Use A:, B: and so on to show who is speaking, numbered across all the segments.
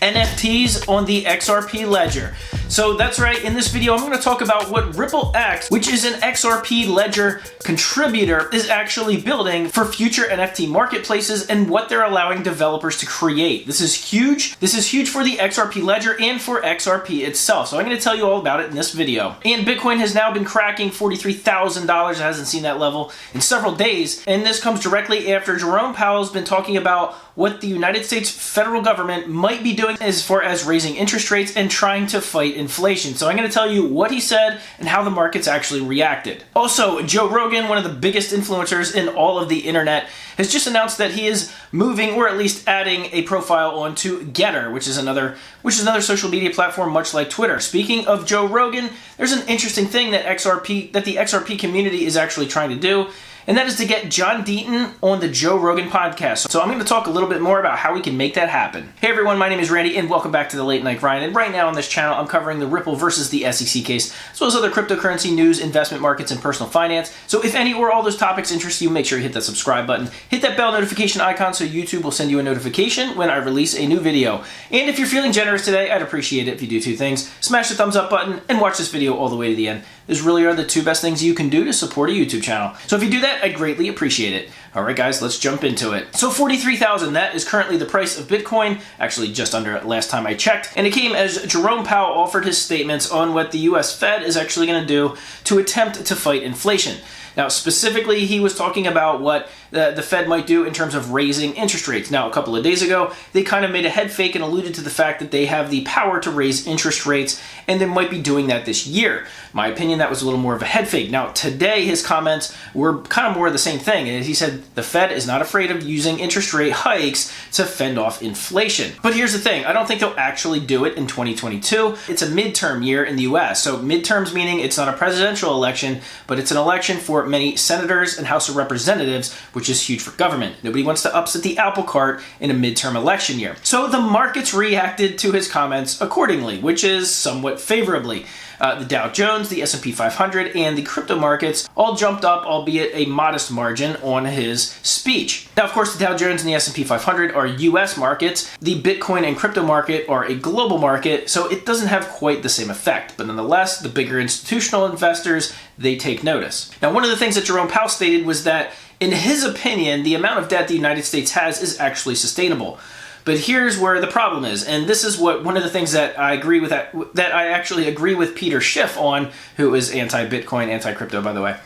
A: NFTs on the XRP Ledger. So that's right, in this video I'm going to talk about what RippleX, which is an XRP Ledger contributor, is actually building for future NFT marketplaces and what they're allowing developers to create. This is huge. This is huge for the XRP Ledger and for XRP itself. So I'm going to tell you all about it in this video. And Bitcoin has now been cracking $43,000. It hasn't seen that level in several days. And this comes directly after Jerome Powell's been talking about what the United States federal government might be doing as far as raising interest rates and trying to fight inflation. So I'm going to tell you what he said and how the markets actually reacted. Also, Joe Rogan, one of the biggest influencers in all of the internet, has just announced that he is moving, or at least adding, a profile onto Getter, which is another social media platform much like Twitter. Speaking of Joe Rogan, there's an interesting thing that the XRP community is actually trying to do, and that is to get John Deaton on the Joe Rogan podcast. So I'm going to talk a little bit more about how we can make that happen. Hey everyone, my name is Randy, and welcome back to the Late Night Grind. And right now on this channel, I'm covering the Ripple versus the SEC case, as well as other cryptocurrency news, investment markets, and personal finance. So if any or all those topics interest you, make sure you hit that subscribe button, hit that bell notification icon so YouTube will send you a notification when I release a new video. And if you're feeling generous today, I'd appreciate it if you do two things: smash the thumbs up button and watch this video all the way to the end. These really are the two best things you can do to support a YouTube channel. So if you do that, I'd greatly appreciate it. All right, guys, let's jump into it. So 43,000, that is currently the price of Bitcoin, actually just under it last time I checked. And it came as Jerome Powell offered his statements on what the US Fed is actually going to do to attempt to fight inflation. Now, specifically, he was talking about what the Fed might do in terms of raising interest rates. Now, a couple of days ago, they kind of made a head fake and alluded to the fact that they have the power to raise interest rates, and they might be doing that this year. My opinion, that was a little more of a head fake. Now, today, his comments were kind of more of the same thing. He said the Fed is not afraid of using interest rate hikes to fend off inflation. But here's the thing. I don't think they'll actually do it in 2022. It's a midterm year in the US. So midterms meaning it's not a presidential election, but it's an election for many senators and House of Representatives, which is huge for government. Nobody wants to upset the apple cart in a midterm election year. So the markets reacted to his comments accordingly, which is somewhat favorably. The Dow Jones, the S&P 500, and the crypto markets all jumped up, albeit a modest margin, on his speech. Now, of course, the Dow Jones and the S&P 500 are US markets. The Bitcoin and crypto market are a global market, so it doesn't have quite the same effect. But nonetheless, the bigger institutional investors, they take notice. Now, one of the things that Jerome Powell stated was that, in his opinion, the amount of debt the United States has is actually sustainable. But here's where the problem is, and this is one of the things that I agree with, that I actually agree with Peter Schiff on, who is anti-Bitcoin, anti-crypto, by the way.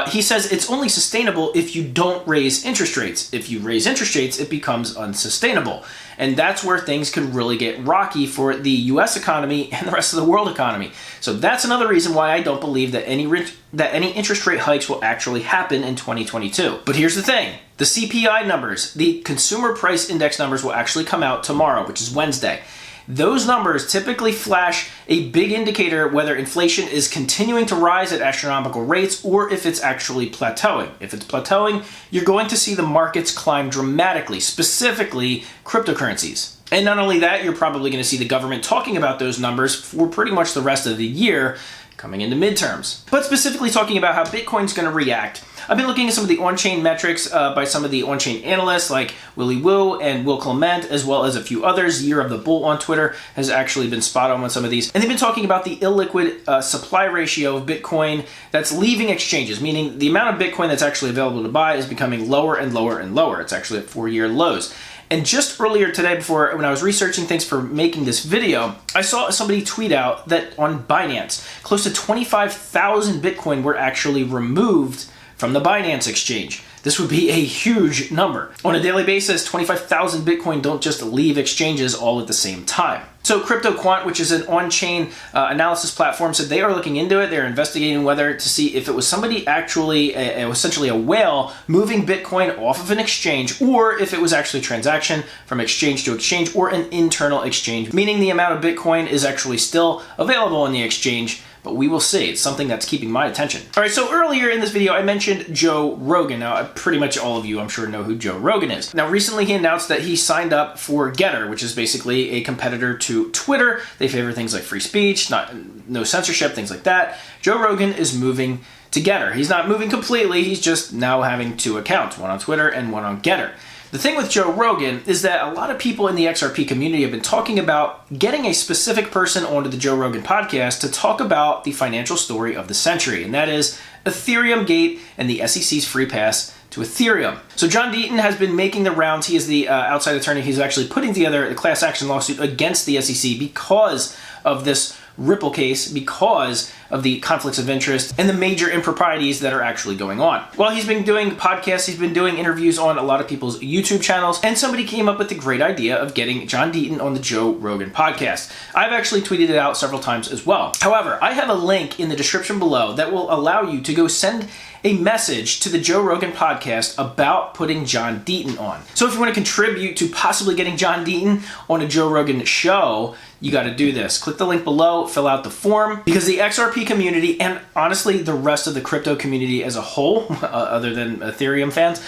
A: He says it's only sustainable if you don't raise interest rates. If you raise interest rates, it becomes unsustainable. And that's where things could really get rocky for the US economy and the rest of the world economy. So that's another reason why I don't believe that any interest rate hikes will actually happen in 2022. But here's the thing. The CPI numbers, the Consumer Price Index numbers, will actually come out tomorrow, which is Wednesday. Those numbers typically flash a big indicator whether inflation is continuing to rise at astronomical rates or if it's actually plateauing. If it's plateauing, you're going to see the markets climb dramatically, specifically cryptocurrencies. And not only that, you're probably going to see the government talking about those numbers for pretty much the rest of the year coming into midterms. But specifically talking about how Bitcoin's going to react, I've been looking at some of the on-chain metrics by some of the on-chain analysts like Willy Woo and Will Clement, as well as a few others. Year of the Bull on Twitter has actually been spot on some of these. And they've been talking about the illiquid supply ratio of Bitcoin that's leaving exchanges, meaning the amount of Bitcoin that's actually available to buy is becoming lower and lower and lower. It's actually at 4-year lows. And just earlier today, when I was researching things for making this video, I saw somebody tweet out that on Binance, close to 25,000 Bitcoin were actually removed from the Binance exchange. This would be a huge number. On a daily basis, 25,000 Bitcoin don't just leave exchanges all at the same time. So CryptoQuant, which is an on-chain analysis platform, said they are looking into it. They're investigating whether to see if it was somebody actually, essentially a whale, moving Bitcoin off of an exchange, or if it was actually a transaction from exchange to exchange or an internal exchange, meaning the amount of Bitcoin is actually still available in the exchange. But we will see. It's something that's keeping my attention. All right, so earlier in this video, I mentioned Joe Rogan. Now, pretty much all of you, I'm sure, know who Joe Rogan is. Now, recently he announced that he signed up for Getter, which is basically a competitor to Twitter. They favor things like free speech, no censorship, things like that. Joe Rogan is moving to Getter. He's not moving completely. He's just now having two accounts, one on Twitter and one on Getter. The thing with Joe Rogan is that a lot of people in the XRP community have been talking about getting a specific person onto the Joe Rogan podcast to talk about the financial story of the century, and that is Ethereum Gate and the SEC's free pass to Ethereum. So John Deaton has been making the rounds. He is the outside attorney. He's actually putting together a class action lawsuit against the SEC because of this Ripple case, because of the conflicts of interest and the major improprieties that are actually going on. Well, he's been doing podcasts, he's been doing interviews on a lot of people's YouTube channels, and somebody came up with the great idea of getting John Deaton on the Joe Rogan podcast. I've actually tweeted it out several times as well. However, I have a link in the description below that will allow you to go send a message to the Joe Rogan podcast about putting John Deaton on. So if you want to contribute to possibly getting John Deaton on a Joe Rogan show, you got to do this. Click the link below, fill out the form, because the XRP community, and honestly the rest of the crypto community as a whole, other than Ethereum fans,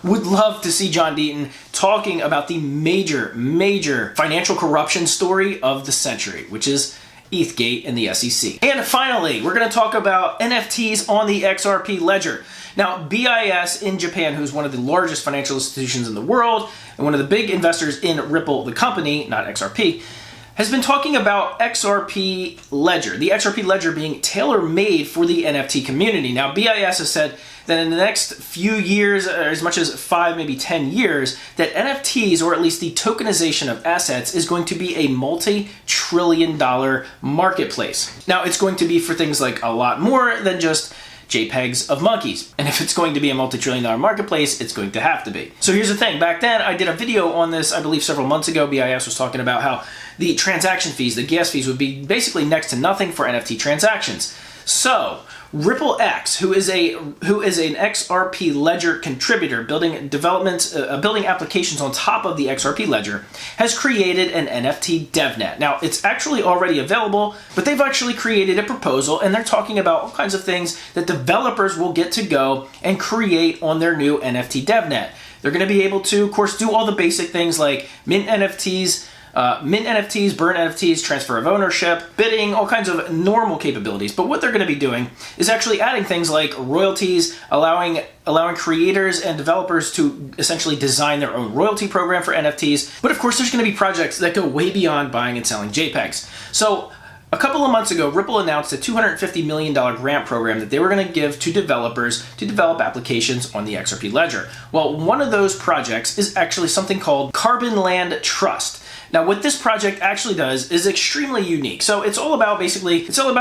A: would love to see John Deaton talking about the major financial corruption story of the century, which is ETHgate and the SEC. And finally, we're going to talk about NFTs on the XRP Ledger. Now, BIS in Japan, who's one of the largest financial institutions in the world and one of the big investors in Ripple, the company, not XRP, has been talking about XRP Ledger, the XRP Ledger being tailor-made for the NFT community. Now, BIS has said that in the next few years, or as much as 5, maybe 10 years, that NFTs, or at least the tokenization of assets, is going to be a multi-trillion-dollar marketplace. Now, it's going to be for things like a lot more than just JPEGs of monkeys. And if it's going to be a multi-trillion-dollar marketplace, it's going to have to be. So here's the thing. Back then, I did a video on this, I believe several months ago. BIS was talking about how the transaction fees, the gas fees, would be basically next to nothing for NFT transactions. So Ripple X, who is an XRP Ledger contributor, building applications on top of the XRP Ledger, has created an NFT Devnet. Now, it's actually already available, but they've actually created a proposal, and they're talking about all kinds of things that developers will get to go and create on their new NFT Devnet. They're going to be able to, of course, do all the basic things like mint NFTs, burn NFTs, transfer of ownership, bidding, all kinds of normal capabilities. But what they're going to be doing is actually adding things like royalties, allowing creators and developers to essentially design their own royalty program for NFTs. But of course, there's going to be projects that go way beyond buying and selling JPEGs. So a couple of months ago, Ripple announced a $250 million grant program that they were going to give to developers to develop applications on the XRP Ledger. Well, one of those projects is actually something called Carbon Land Trust. Now, what this project actually does is extremely unique. So it's all about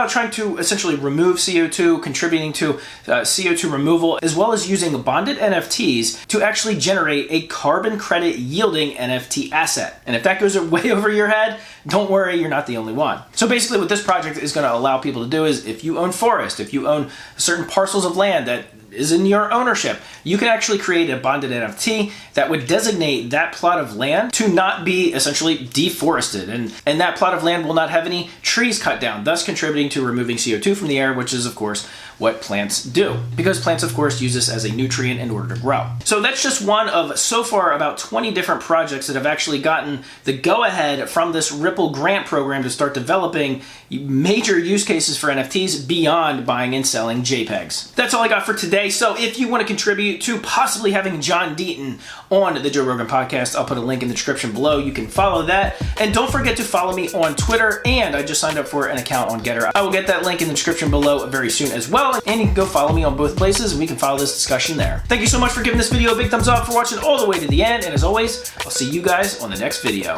A: trying to essentially remove CO2, contributing to CO2 removal, as well as using bonded NFTs to actually generate a carbon credit yielding NFT asset. And if that goes way over your head, don't worry, you're not the only one. So basically what this project is going to allow people to do is, if you own forest, if you own certain parcels of land that is in your ownership, you can actually create a bonded NFT that would designate that plot of land to not be essentially deforested, and that plot of land will not have any trees cut down, thus contributing to removing CO2 from the air, which is of course what plants do, because plants of course use this as a nutrient in order to grow. So that's just one of so far about 20 different projects that have actually gotten the go-ahead from this Ripple grant program to start developing major use cases for NFTs beyond buying and selling JPEGs. That's all I got for today. So if you want to contribute to possibly having John Deaton on the Joe Rogan podcast, I'll put a link in the description below. You can follow that. And don't forget to follow me on Twitter, and I just signed up for an account on Getter. I will get that link in the description below very soon as well. And you can go follow me on both places, and we can follow this discussion there. Thank you so much for giving this video a big thumbs up, for watching all the way to the end, and as always, I'll see you guys on the next video.